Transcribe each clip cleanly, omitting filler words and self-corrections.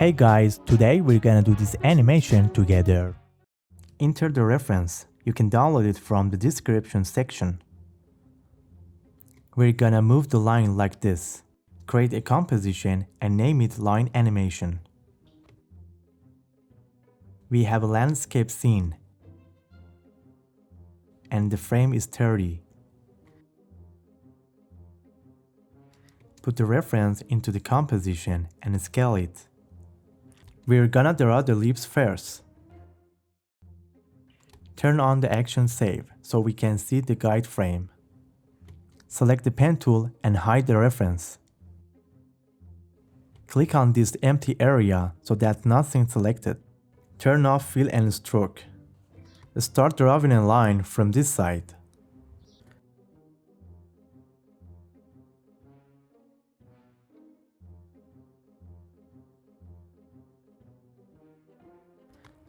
Hey guys, today we're gonna do this animation together. Enter the reference. You can download it from the description section. We're gonna move the line like this. Create a composition and name it line animation. We have a landscape scene and the frame is 30. Put the reference into the composition and scale it. We're gonna draw the lips first. Turn on the action save so we can see the guide frame. Select the pen tool and hide the reference. Click on this empty area so that nothing's selected. Turn off fill and stroke. Start drawing a line from this side.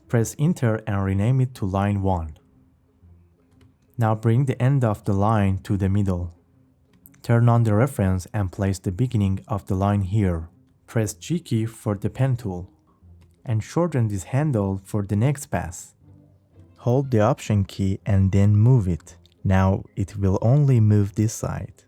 Press Enter and rename it to line 1. Now bring the end of the line to the middle. Turn on the reference and place the beginning of the line here. Press G key for the pen tool and shorten this handle for the next pass. Hold the Option key and then move it. Now it will only move this side.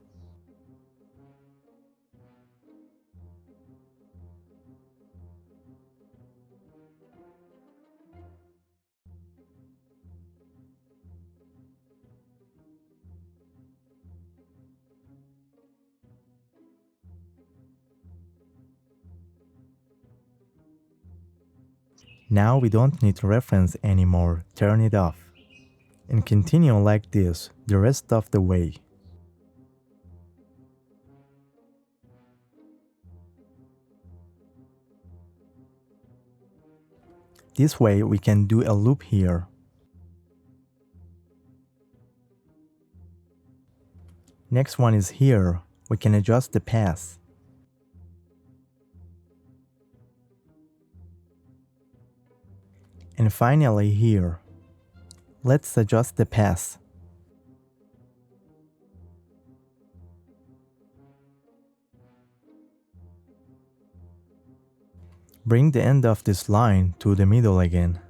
Now we don't need reference anymore, turn it off. And continue like this the rest of the way. This way we can do a loop here. Next one is here, we can adjust the path. And finally here, let's adjust the path. Bring the end of this line to the middle again.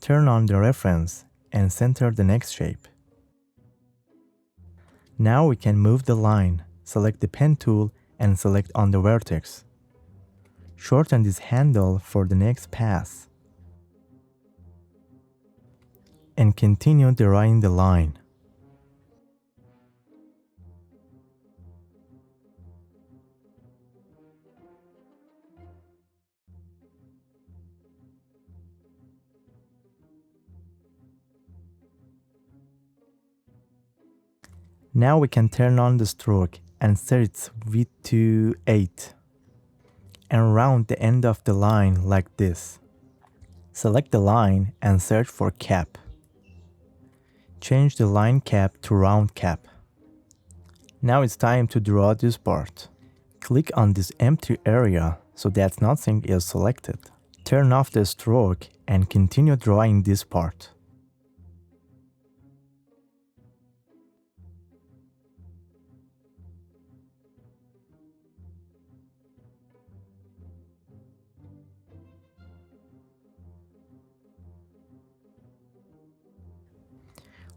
Turn on the reference and center the next shape. Now we can move the line, select the pen tool and select on the vertex. Shorten this handle for the next pass. And continue drawing the line. Now we can turn on the stroke and set its width to 8. And round the end of the line like this. Select the line and search for cap. Change the line cap to round cap. Now it's time to draw this part. Click on this empty area so that nothing is selected. Turn off the stroke and continue drawing this part.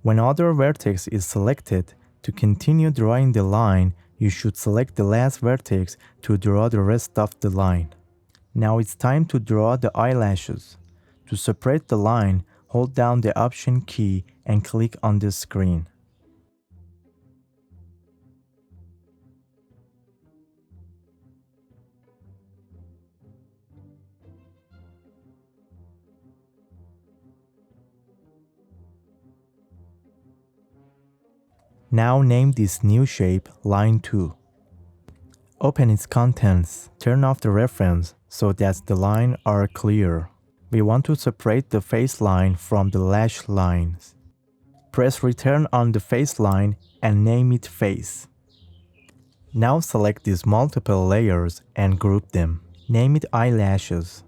When other vertex is selected, to continue drawing the line, you should select the last vertex to draw the rest of the line. Now it's time to draw the eyelashes. To separate the line, hold down the Option key and click on the screen. Now name this new shape line 2. Open its contents, turn off the reference so that the lines are clear. We want to separate the face line from the lash lines. Press return on the face line and name it face. Now select these multiple layers and group them. Name it eyelashes.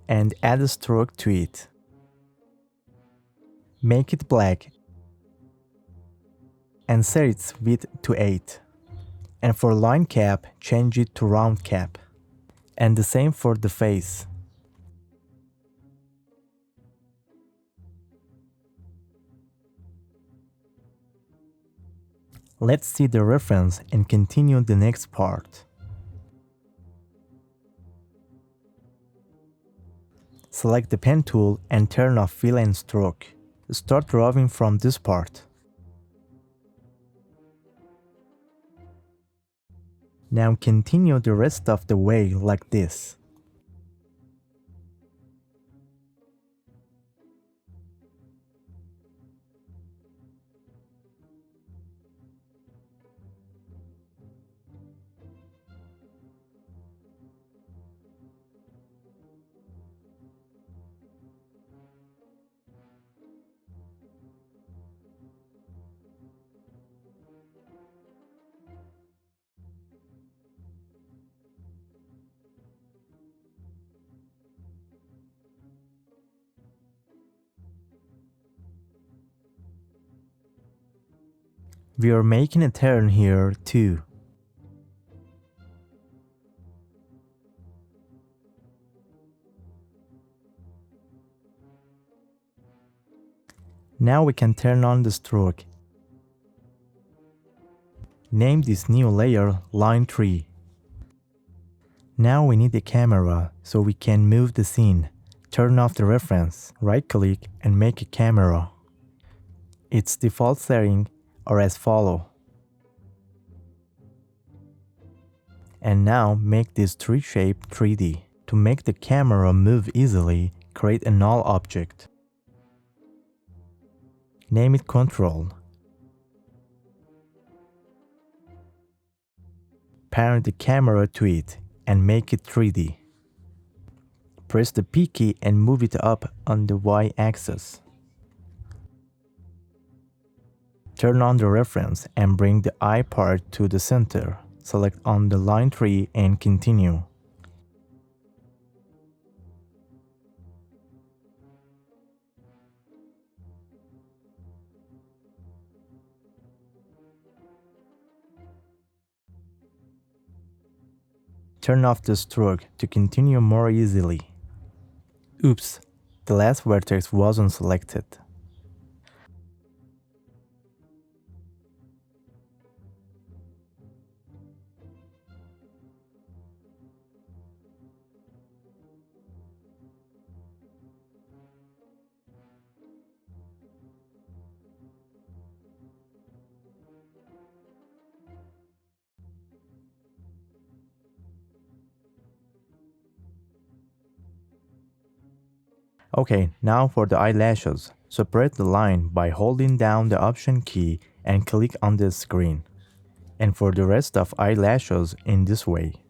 And add a stroke to it. Make it black and set its width to 8. And for line cap, change it to round cap. And the same for the face. Let's see the reference and continue the next part. Select the pen tool and turn off fill and stroke. Start drawing from this part. Now continue the rest of the way like this. We are making a turn here too. Now we can turn on the stroke. Name this new layer Line 3. Now we need a camera so we can move the scene. Turn off the reference, right-click and make a camera. Its default setting are as follow. And now make this tree shape 3D. To make the camera move easily, create a null object. Name it Control. Parent the camera to it and make it 3D. Press the P key and move it up on the Y-axis. Turn on the reference and bring the eye part to the center. Select on the line 3 and continue. Turn off the stroke to continue more easily. Oops, the last vertex wasn't selected. Okay, now for the eyelashes. Separate the line by holding down the Option key and click on the screen. And for the rest of eyelashes in this way.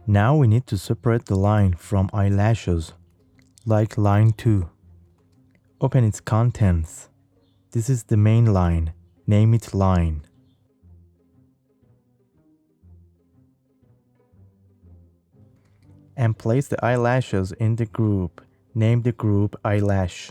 Now we need to separate the line from eyelashes, like line 2. Open its contents. This is the main line. Name it line. And place the eyelashes in the group. Name the group eyelash.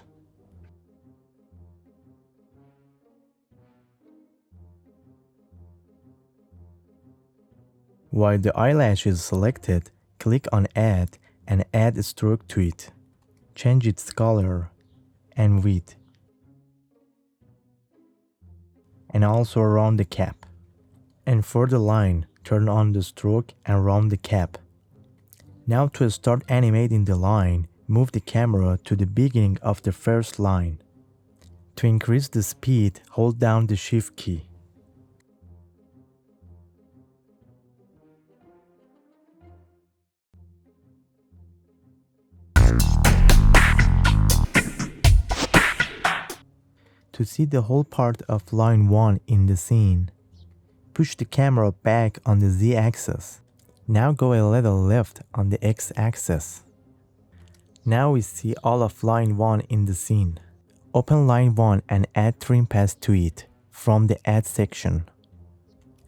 While the eyelash is selected, click on Add and add a stroke to it. Change its color and width. And also around the cap. And for the line, turn on the stroke and round the cap. Now to start animating the line, move the camera to the beginning of the first line. To increase the speed, hold down the Shift key. To see the whole part of line 1 in the scene, push the camera back on the Z-axis. Now go a little left on the X-axis. Now we see all of line 1 in the scene. Open line 1 and add trim path to it from the Add section.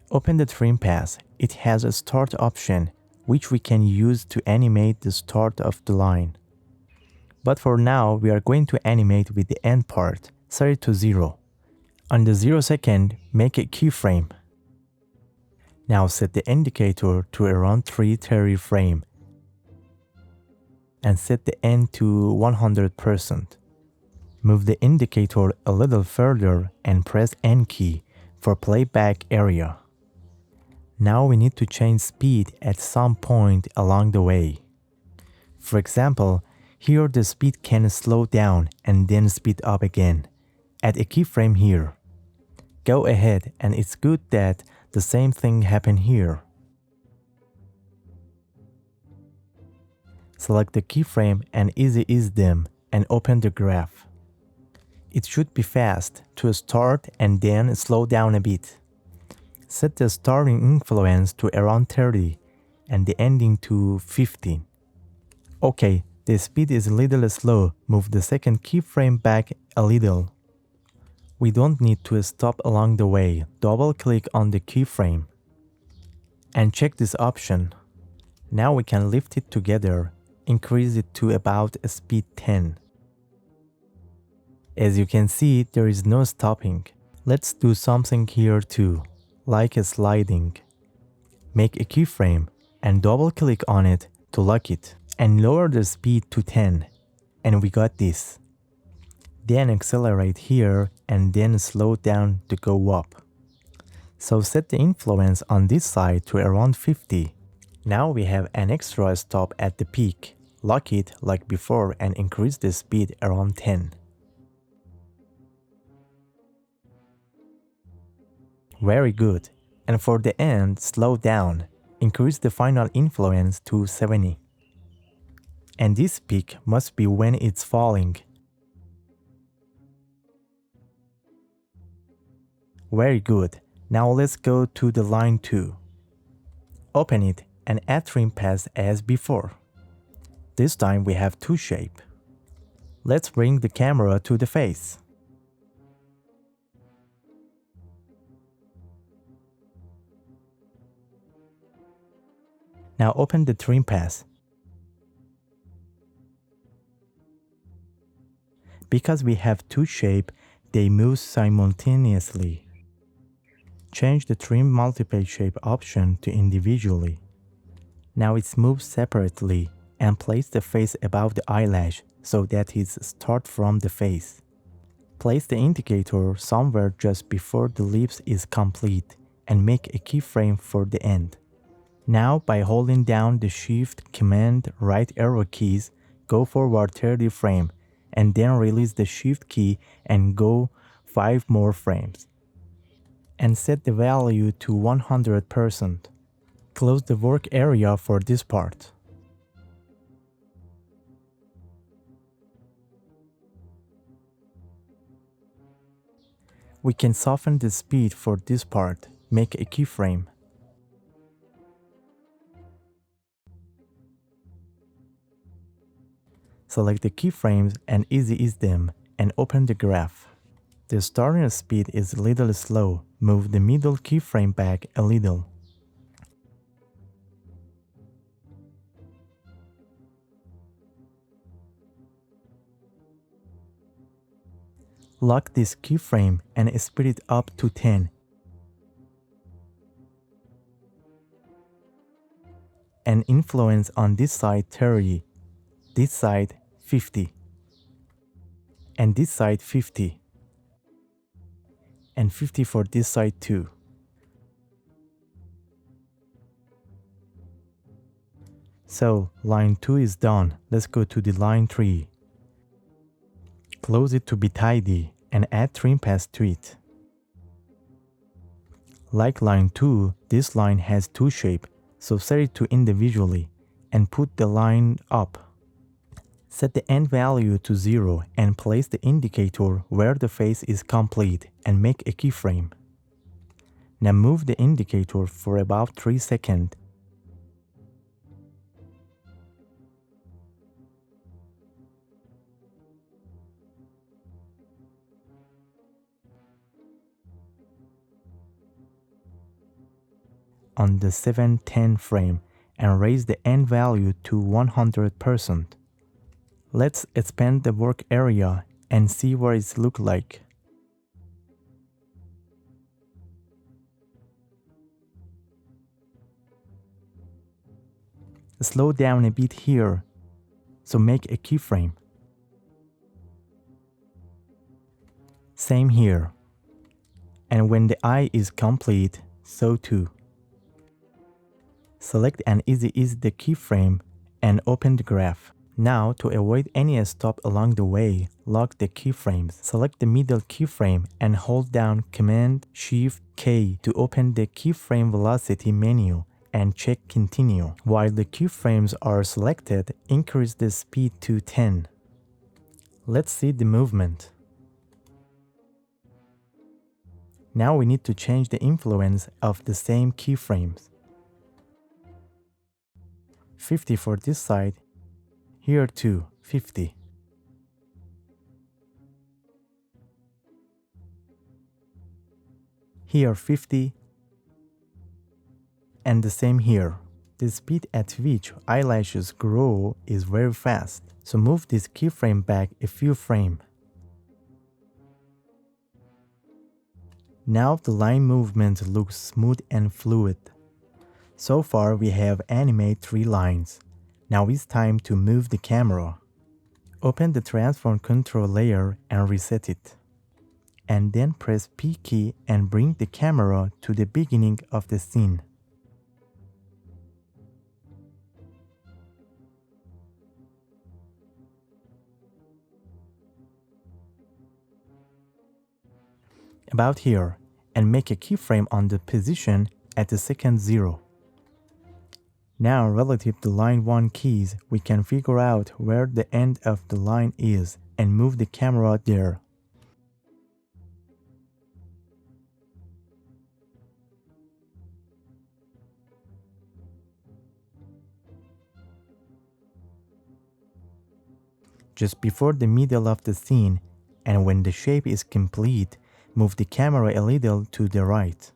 Open the trim path it has a start option, which we can use to animate the start of the line. But for now, we are going to animate with the end part, set it to 0. On the 0 second, make a keyframe. Now set the indicator to around 330 frame and set the end to 100%. Move the indicator a little further and press N key for playback area. Now we need to change speed at some point along the way. For example, here the speed can slow down and then speed up again. Add a keyframe here. Go ahead, and it's good that the same thing happened here. Select the keyframe and easy ease them and open the graph. It should be fast to start and then slow down a bit. Set the starting influence to around 30 and the ending to 15. Okay, the speed is a little slow. Move the second keyframe back a little. We don't need to stop along the way. Double click on the keyframe and check this option. Now we can lift it together, increase it to about a speed 10. As you can see, there is no stopping. Let's do something here too, like a sliding. Make a keyframe and double click on it to lock it and lower the speed to 10. And we got this. Then accelerate here and then slow down to go up. So set the influence on this side to around 50. Now we have an extra stop at the peak. Lock it like before and increase the speed around 10. Very good. And for the end, slow down. Increase the final influence to 70. And this peak must be when it's falling. Very good. Now let's go to the line 2. Open it and add trim pass as before. This time we have 2 shape. Let's bring the camera to the face. Now open the trim pass. Because we have 2 shape, they move simultaneously. Change the trim multiple shape option to individually. Now it's moved separately and place the face above the eyelash so that it starts from the face. Place the indicator somewhere just before the lips is complete and make a keyframe for the end. Now by holding down the Shift, Command, right arrow keys, go forward 30 frames and then release the Shift key and go 5 more frames. And set the value to 100%. Close the work area for this part. We can soften the speed for this part. Make a keyframe. Select the keyframes and easy ease them and open the graph. The starting speed is a little slow. Move the middle keyframe back a little. Lock this keyframe and speed it up to 10. And influence on this side 30, this side 50, and this side 50, and 50 for this side too. So line 2 is done. Let's go to the line 3. Close it to be tidy and add trim pass to it. Like line 2, this line has 2 shape, so set it to individually and put the line up. Set the end value to 0 and place the indicator where the face is complete and make a keyframe. Now move the indicator for about 3 seconds. on the 710 frame and raise the end value to 100%. Let's expand the work area and see what it looks like. Slow down a bit here, so make a keyframe. Same here. And when the eye is complete, so too. Select and easy the keyframe and open the graph. Now, to avoid any stop along the way, lock the keyframes. Select the middle keyframe and hold down Command-Shift-K to open the keyframe velocity menu and check continue. While the keyframes are selected, increase the speed to 10. Let's see the movement. Now we need to change the influence of the same keyframes. 50 for this side, here too, 50. Here 50, and the same here. The speed at which eyelashes grow is very fast, so move this keyframe back a few frames. Now the line movement looks smooth and fluid. So far we have animated 3 lines. Now it's time to move the camera. Open the transform control layer and reset it. And then press P key and bring the camera to the beginning of the scene. About here, and make a keyframe on the position at the second 0. Now, relative to line 1 keys, we can figure out where the end of the line is and move the camera there. Just before the middle of the scene, and when the shape is complete, move the camera a little to the right.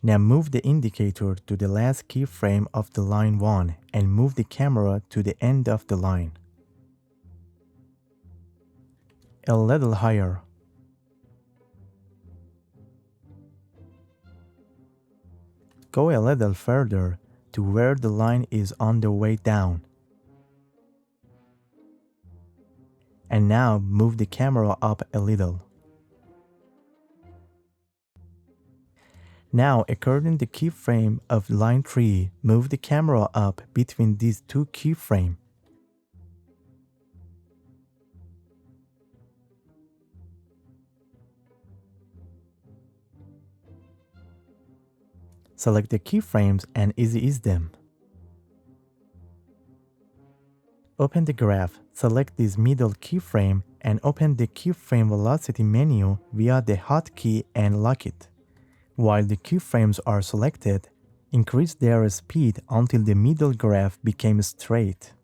Now move the indicator to the last keyframe of the line 1 and move the camera to the end of the line. A little higher. Go a little further to where the line is on the way down. And now move the camera up a little. Now, according to the keyframe of line 3, move the camera up between these 2 keyframes. Select the keyframes and ease them. Open the graph, select this middle keyframe and open the keyframe velocity menu via the hotkey and lock it. While the keyframes are selected, increase their speed until the middle graph became straight.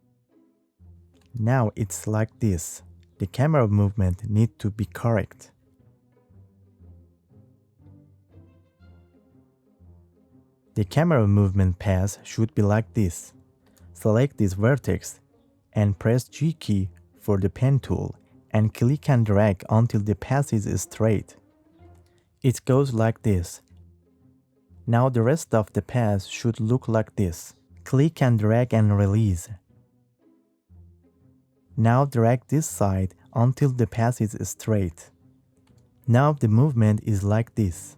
Now it's like this. The camera movement needs to be correct. The camera movement path should be like this. Select this vertex and press G key for the pen tool and click and drag until the path is straight. It goes like this. Now the rest of the path should look like this. Click and drag and release. Now drag this side until the path is straight. Now the movement is like this.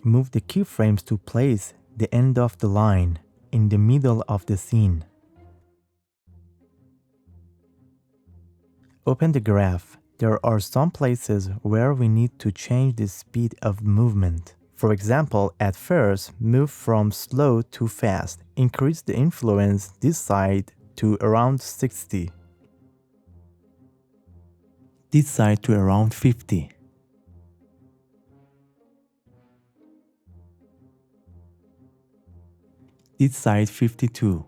Move the keyframes to place the end of the line in the middle of the scene. Open the graph. There are some places where we need to change the speed of movement. For example, at first, move from slow to fast. Increase the influence this side to around 60. This side to around 50. This side 52.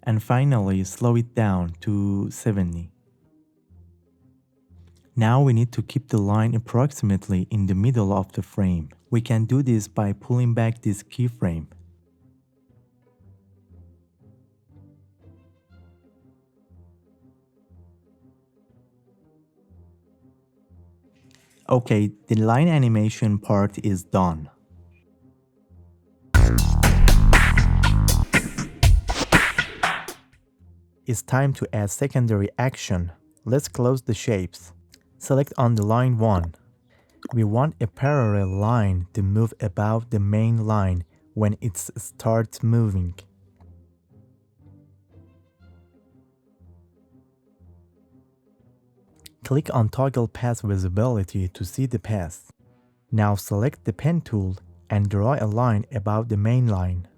And finally, slow it down to 70. Now we need to keep the line approximately in the middle of the frame. We can do this by pulling back this keyframe. Okay, the line animation part is done. It's time to add secondary action. Let's close the shapes. Select on the line 1. We want a parallel line to move above the main line when it starts moving. Click on Toggle Path Visibility to see the path. Now select the pen tool and draw a line above the main line.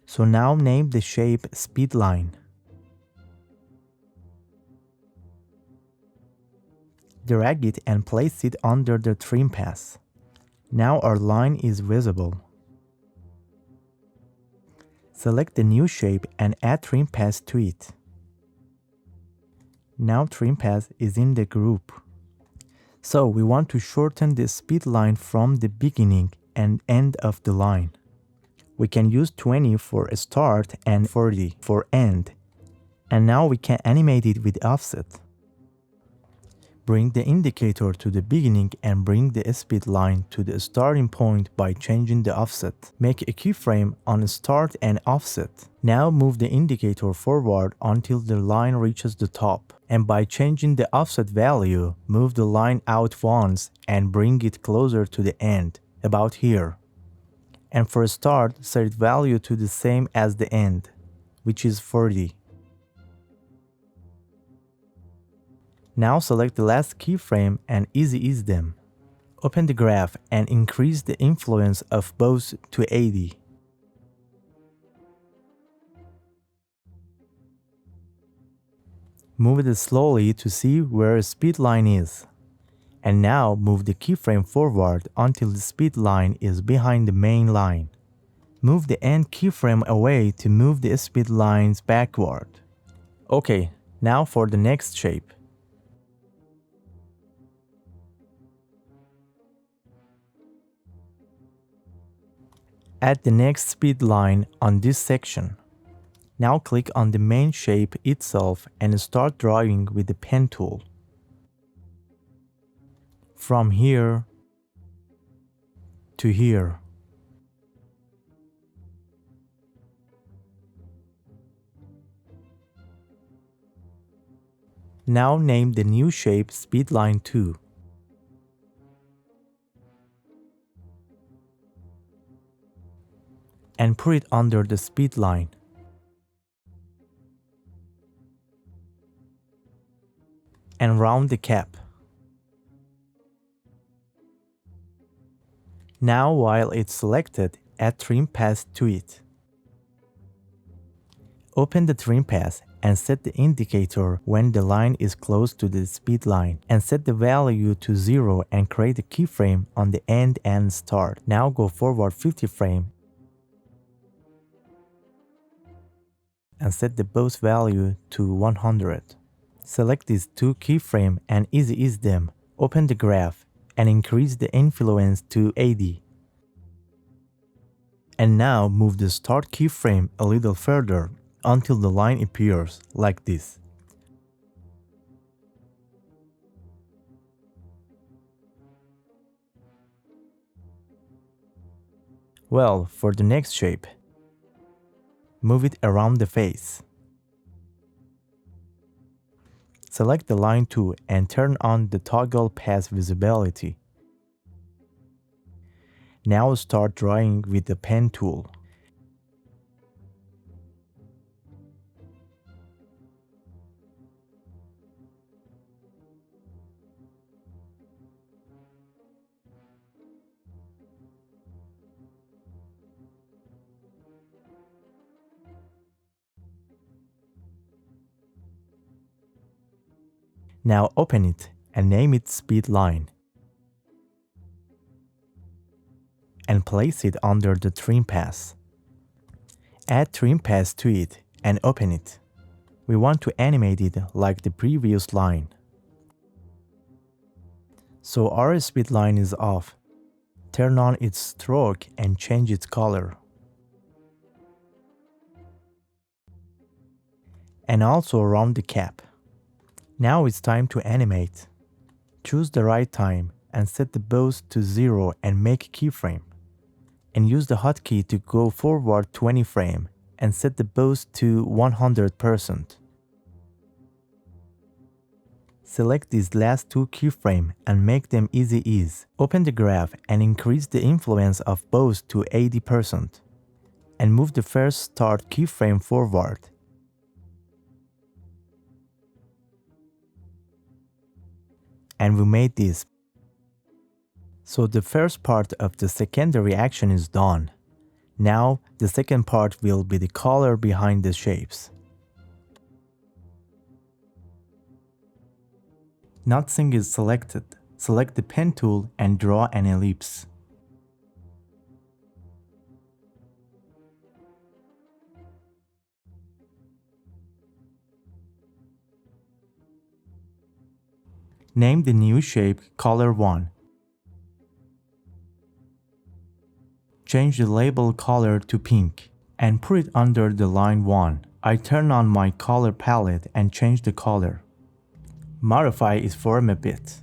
So now name the shape Speedline. Drag it and place it under the trim path. Now our line is visible. Select the new shape and add trim path to it. Now trim path is in the group. So we want to shorten the speed line from the beginning and end of the line. We can use 20 for a start and 40 for end. And now we can animate it with offset. Bring the indicator to the beginning and bring the speed line to the starting point by changing the offset. Make a keyframe on start and offset. Now move the indicator forward until the line reaches the top. And by changing the offset value, move the line out once and bring it closer to the end, about here. And for a start, set value to the same as the end, which is 40. Now select the last keyframe and easy ease them. Open the graph and increase the influence of both to 80. Move it slowly to see where a speed line is. And now move the keyframe forward until the speed line is behind the main line. Move the end keyframe away to move the speed lines backward. Okay, now for the next shape. Add the next speed line on this section. Now click on the main shape itself and start drawing with the pen tool. From here to here. Now name the new shape Speedline 2. And put it under the speed line. And round the cap. Now while it's selected, add trim path to it. Open the trim path and set the indicator when the line is close to the speed line and set the value to 0 and create a keyframe on the end and start. Now go forward 50 frames and set the both value to 100. Select these two keyframes and easy ease them. Open the graph and increase the influence to 80. And now move the start keyframe a little further until the line appears like this. Well, for the next shape, move it around the face. Select the line tool and turn on the toggle path visibility. Now start drawing with the pen tool. Now open it and name it speed line. And place it under the trim path. Add trim path to it and open it. We want to animate it like the previous line. So our speed line is off. Turn on its stroke and change its color. And also round the cap. Now it's time to animate. Choose the right time and set the boost to 0 and make a keyframe. And use the hotkey to go forward 20 frames and set the boost to 100%. Select these last two keyframes and make them easy ease. Open the graph and increase the influence of both to 80%. And move the first start keyframe forward. And we made this. So the first part of the secondary action is done. Now the second part will be the color behind the shapes. Nothing is selected. Select the pen tool and draw an ellipse. Name the new shape Color 1. Change the label color to pink and put it under the line 1. I turn on my color palette and change the color. Modify its form a bit.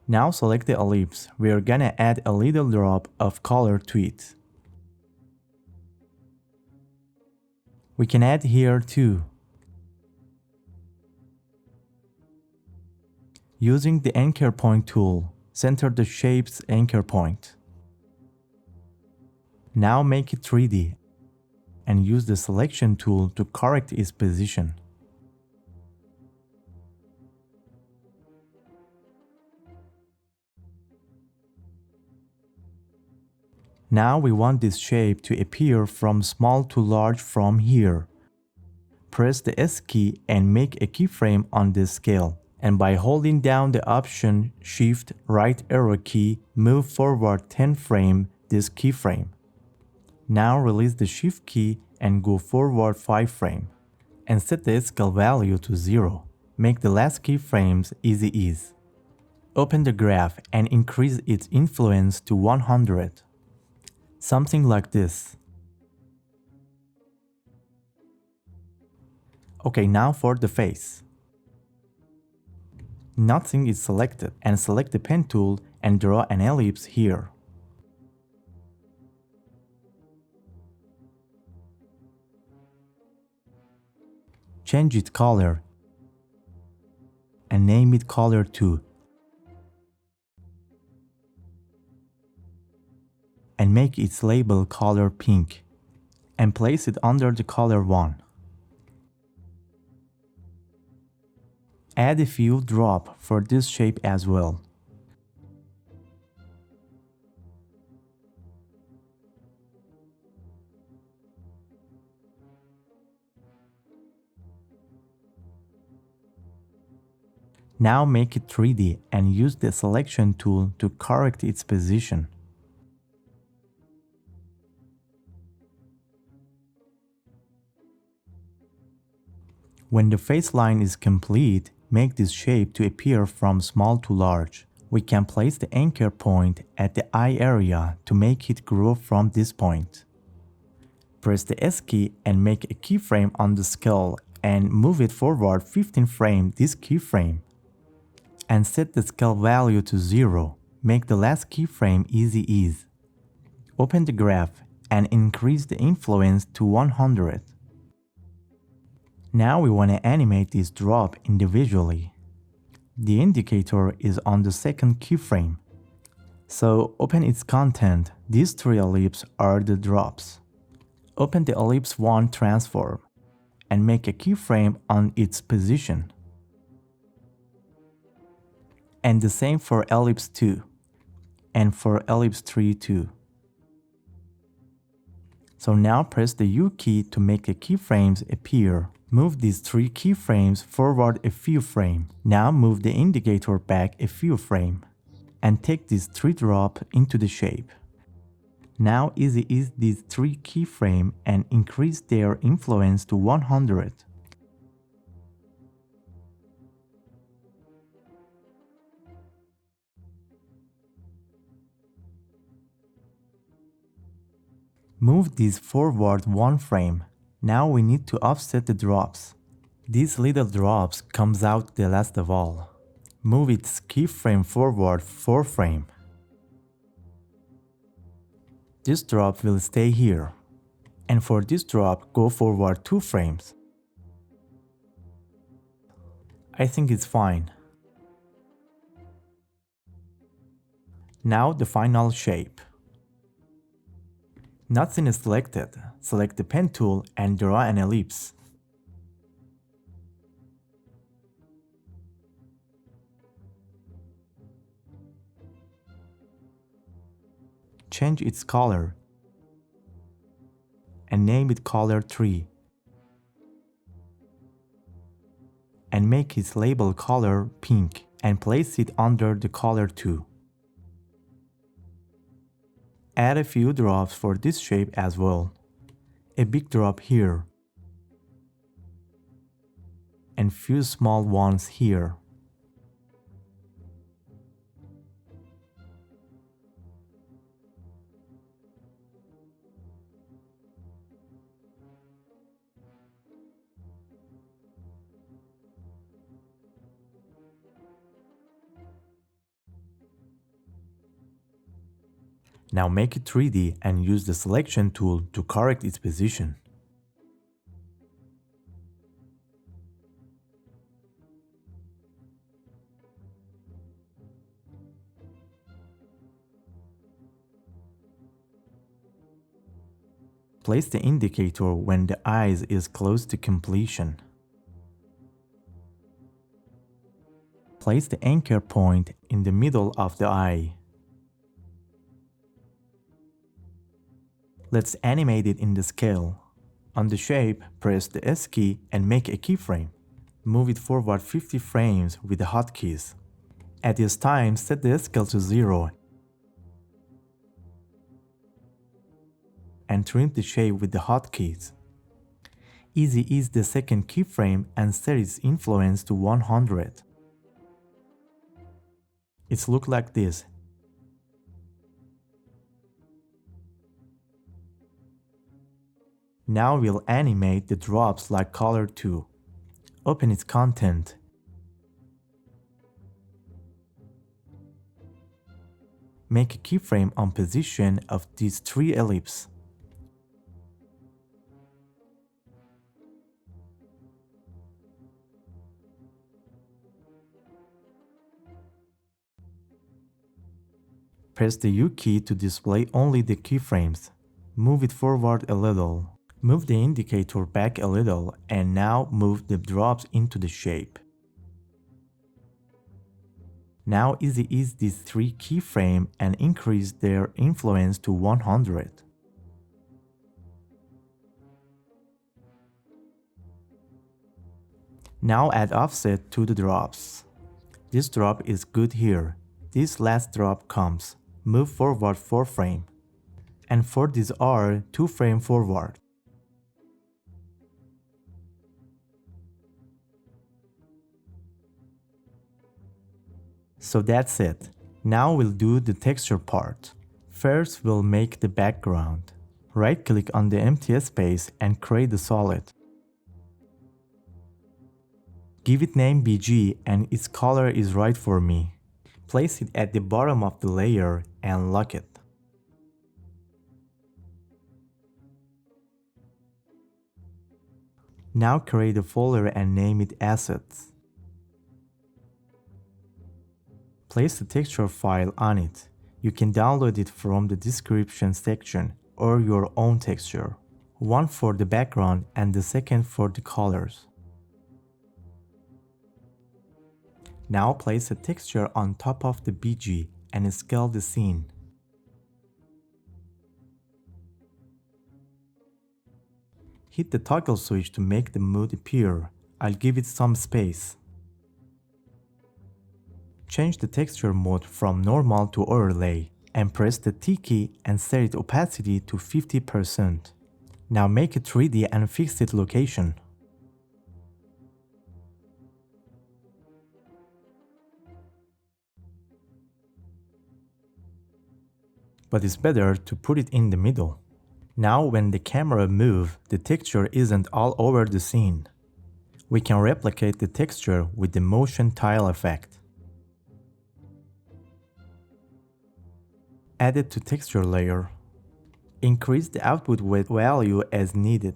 Now select the ellipse. We are gonna add a little drop of color to it. We can add here too. Using the anchor point tool, center the shape's anchor point. Now make it 3D and use the selection tool to correct its position. Now we want this shape to appear from small to large from here. Press the S key and make a keyframe on this scale. And by holding down the Option Shift right arrow key, move forward 10 frames this keyframe. Now release the Shift key and go forward 5 frames. And set the scale value to 0. Make the last keyframes easy ease. Open the graph and increase its influence to 100. Something like this. Okay, now for the face. Nothing is selected, and select the pen tool and draw an ellipse here. Change its color and name it color 2. And make its label color pink and place it under the color 1. Add a few drops for this shape as well. Now make it 3D and use the selection tool to correct its position. When the face line is complete, make this shape to appear from small to large. We can place the anchor point at the eye area to make it grow from this point. Press the S key and make a keyframe on the skull and move it forward 15 frames this keyframe. And set the scale value to 0. Make the last keyframe easy ease. Open the graph and increase the influence to 100. Now we want to animate this drop individually. The indicator is on the second keyframe. So open its content. These 3 ellipses are the drops. Open the ellipse 1 transform and make a keyframe on its position. And the same for ellipse 2 and for ellipse 3 too. So now press the U key to make the keyframes appear. Move these 3 keyframes forward a few frames. Now move the indicator back a few frames. And take these 3 drops into the shape. Now easy is these 3 keyframes and increase their influence to 100. Move these forward 1 frame. Now we need to offset the drops. These little drops comes out the last of all. Move its keyframe forward 4 frames. This drop will stay here. And for this drop, go forward 2 frames. I think it's fine. Now the final shape. Nothing is selected. Select the pen tool and draw an ellipse. Change its color and name it color 3 and make its label color pink and place it under the color 2. Add a few drops for this shape as well. A big drop here and few small ones here. Now make it 3D and use the selection tool to correct its position. Place the indicator when the eye is close to completion. Place the anchor point in the middle of the eye. Let's animate it in the scale. On the shape, press the S key and make a keyframe. Move it forward 50 frames with the hotkeys. At this time, set the scale to 0 and trim the shape with the hotkeys. Easy is the second keyframe and set its influence to 100. It looks like this. Now we'll animate the drops like color 2. Open its content. Make a keyframe on position of these 3 ellipses. Press the U key to display only the keyframes. Move it forward a little. Move the indicator back a little and now move the drops into the shape. Now easy is these 3 keyframes and increase their influence to 100. Now add offset to the drops. This drop is good here. This last drop comes. Move forward 4 frames. And for this R, 2 frames forward. So that's it. Now we'll do the texture part. First we'll make the background. Right click on the empty space and create a solid. Give it name BG and its color is right for me. Place it at the bottom of the layer and lock it. Now create a folder and name it Assets. Place the texture file on it. You can download it from the description section or your own texture. One for the background and the second for the colors. Now place a texture on top of the BG and scale the scene. Hit the toggle switch to make the mood appear. I'll give it some space. Change the texture mode from normal to overlay and press the T key and set its opacity to 50%. Now make it 3D and fix its location. But it's better to put it in the middle. Now when the camera moves, the texture isn't all over the scene. We can replicate the texture with the motion tile effect. Add it to texture layer. Increase the output width value as needed.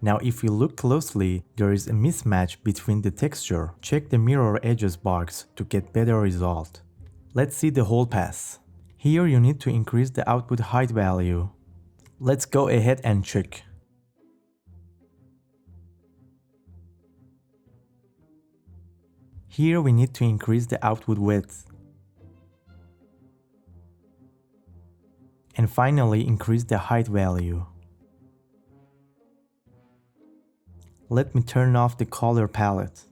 Now if you look closely, there is a mismatch between the texture. Check the mirror edges box to get better result. Let's see the whole pass. Here you need to increase the output height value. Let's go ahead and check. Here we need to increase the output width. And finally increase the height value. Let me turn off the color palette.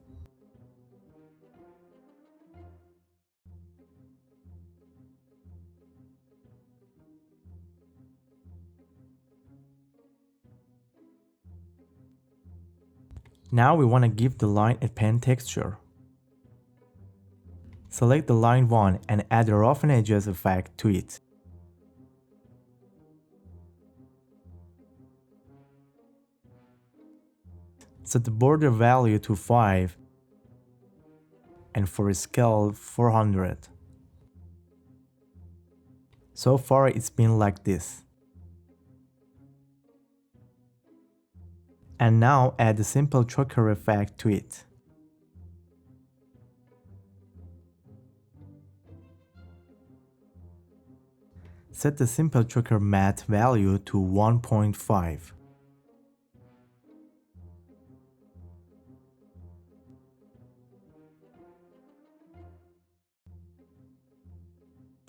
Now we want to give the line a pen texture. Select the line 1 and add a roughen edges effect to it. Set the border value to 5 and for a scale 400. So far it's been like this. And now add a simple choker effect to it. Set the simple choker matte value to 1.5.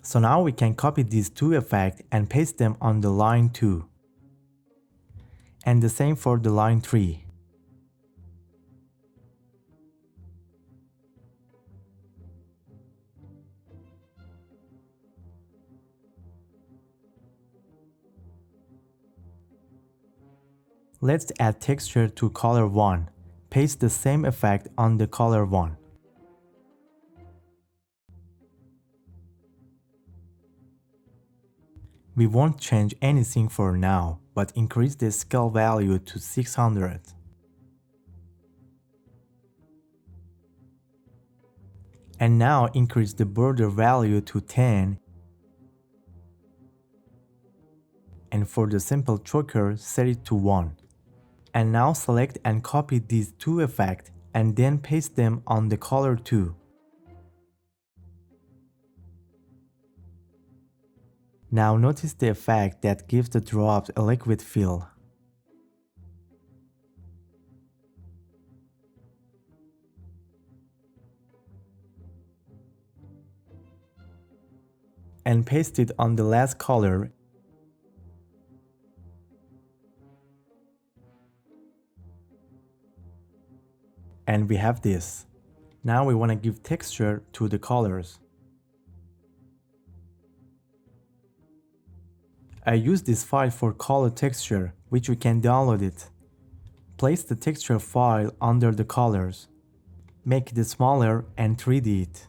So now we can copy these two effects and paste them on the line 2. And the same for the line 3. Let's add texture to color 1. Paste the same effect on the color 1. We won't change anything for now, but increase the scale value to 600. And now increase the border value to 10. And for the simple choker, set it to 1. And now select and copy these two effects and then paste them on the color 2. Now notice the effect that gives the drops a liquid feel. And paste it on the last color. And we have this. Now we want to give texture to the colors. I use this file for color texture, which we can download it. Place the texture file under the colors. Make it smaller and 3D it.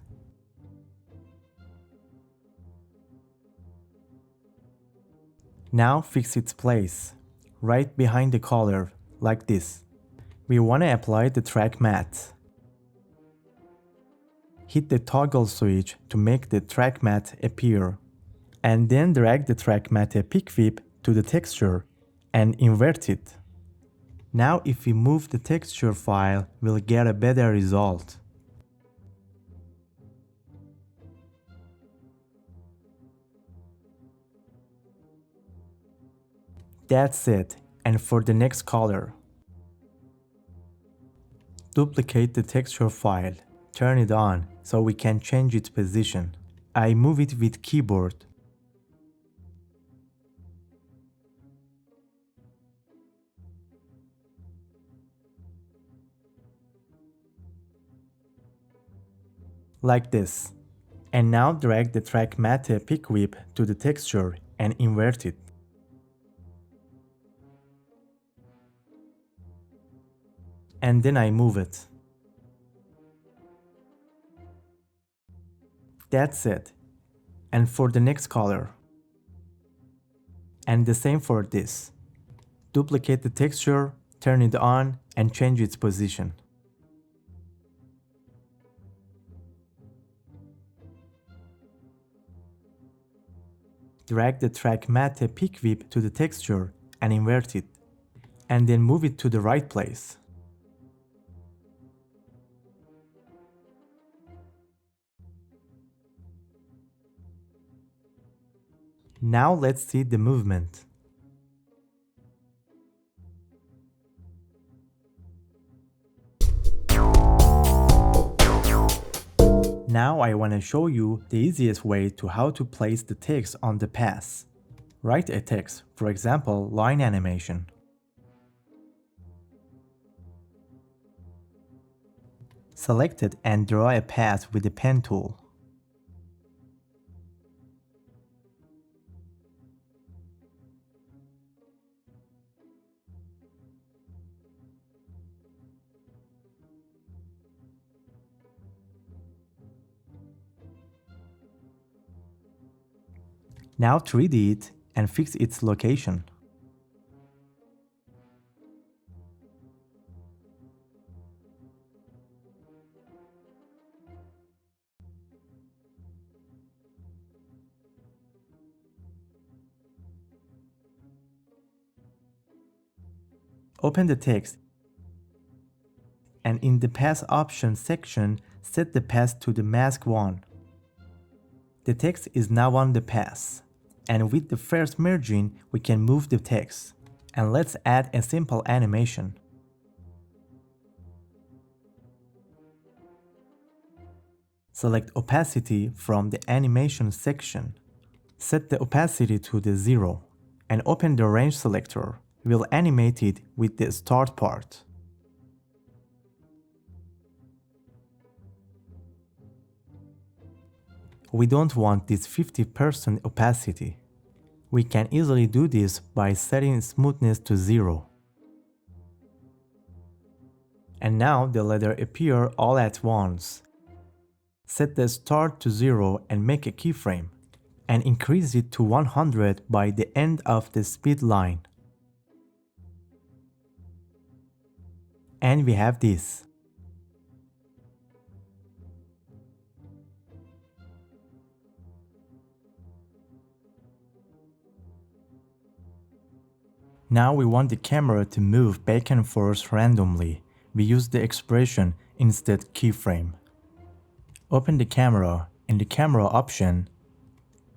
Now fix its place, right behind the color, like this. We want to apply the track matte. Hit the toggle switch to make the track matte appear. And then drag the track matte pick whip to the texture and invert it. Now if we move the texture file, we'll get a better result. That's it, and for the next color. Duplicate the texture file, turn it on so we can change its position. I move it with keyboard. like this. And now drag the track matte pick whip to the texture and invert it. And then I move it. That's it. And for the next color. And the same for this. Duplicate the texture, turn it on, and change its position. Drag the track matte pick whip to the texture and invert it, and then move it to the right place. Now let's see the movement. Now I want to show you the easiest way to how to place the text on the path. Write a text, for example, line animation. Select it and draw a path with the pen tool. Now 3D it and fix its location. Open the text and in the Path Options section, set the path to the Mask 1. The text is now on the path, and with the first merging, we can move the text. And let's add a simple animation. Select Opacity from the Animation section. Set the opacity to the 0, and open the Range selector. We'll animate it with the start part. We don't want this 50% opacity. We can easily do this by setting smoothness to 0. And now the letter appear all at once. Set the start to 0 and make a keyframe, and increase it to 100 by the end of the speed line. And we have this. Now we want the camera to move back and forth randomly. We use the expression instead keyframe. Open the camera. In the camera option,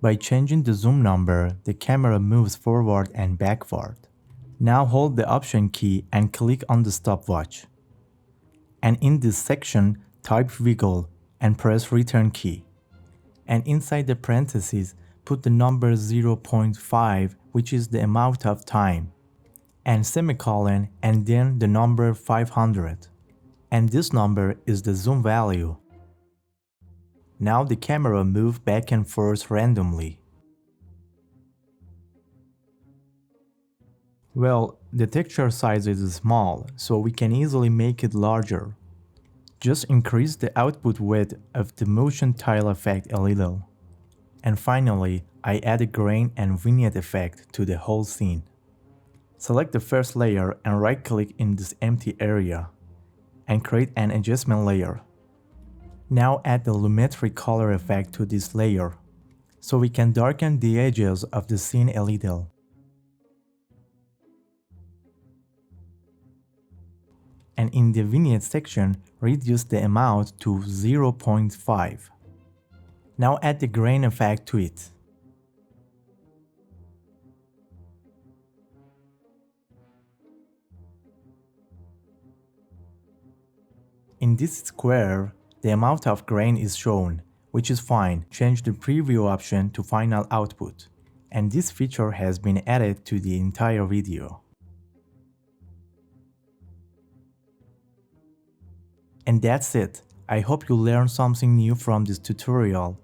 by changing the zoom number, the camera moves forward and backward. Now hold the option key and click on the stopwatch. And in this section, type wiggle and press return key. And inside the parentheses, put the number 0.5, which is the amount of time, and semicolon, and then the number 500. And this number is the zoom value. Now the camera moves back and forth randomly. Well, the texture size is small, so we can easily make it larger. Just increase the output width of the motion tile effect a little. And finally, I add a grain and vignette effect to the whole scene. Select the first layer and right-click in this empty area, and create an adjustment layer. Now add the lumetri color effect to this layer, so we can darken the edges of the scene a little. And in the vignette section, reduce the amount to 0.5. Now add the grain effect to it. In this square, the amount of grain is shown, which is fine. Change the preview option to final output. And this feature has been added to the entire video. And that's it. I hope you learned something new from this tutorial.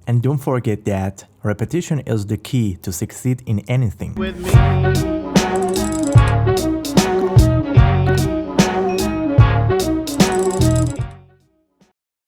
And don't forget that repetition is the key to succeed in anything. With me.